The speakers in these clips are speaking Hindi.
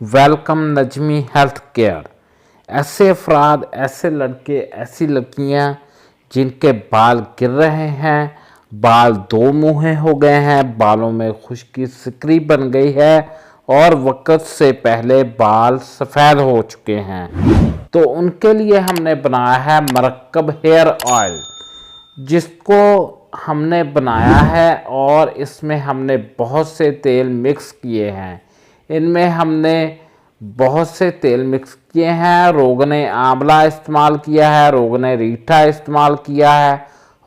Welcome Najmi health care. ऐसे अफराद, ऐसे लड़के, ऐसी लड़कियां जिनके बाल गिर रहे हैं, बाल दो मुँहे हो गए हैं, बालों में खुश्की सिकरी बन गई है और वक्त से पहले बाल सफ़ेद हो चुके हैं, तो उनके लिए हमने बनाया है मरकब हेयर ऑयल, जिसको हमने बनाया है और इसमें हमने बहुत से तेल मिक्स किए हैं। इनमें हमने बहुत से तेल मिक्स किए हैं। रोगने आंवला इस्तेमाल किया है, रोगने रीठा इस्तेमाल किया है,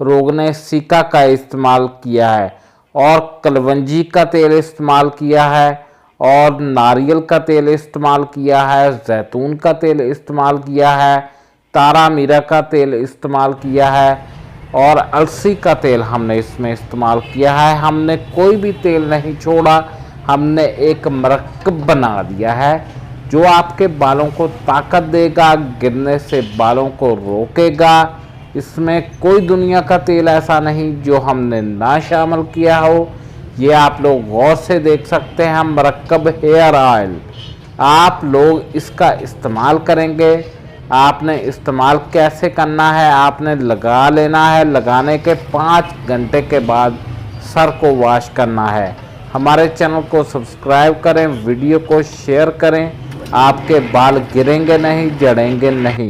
रोगने सिका का इस्तेमाल किया है और कलवंजी का तेल इस्तेमाल किया है और नारियल का तेल इस्तेमाल किया है, जैतून का तेल इस्तेमाल किया है, तारा मीरा का तेल इस्तेमाल किया है और अलसी का तेल हमने इसमें इस्तेमाल किया है। हमने कोई भी तेल नहीं छोड़ा, हमने एक मरकब बना दिया है जो आपके बालों को ताकत देगा, गिरने से बालों को रोकेगा। इसमें कोई दुनिया का तेल ऐसा नहीं जो हमने ना शामिल किया हो। ये आप लोग गौर से देख सकते हैं, मरकब हेयर ऑयल। आप लोग इसका इस्तेमाल करेंगे। आपने इस्तेमाल कैसे करना है, आपने लगा लेना है, लगाने के 5 घंटे के बाद सर को वॉश करना है। हमारे चैनल को सब्सक्राइब करें, वीडियो को शेयर करें। आपके बाल गिरेंगे नहीं, जड़ेंगे नहीं।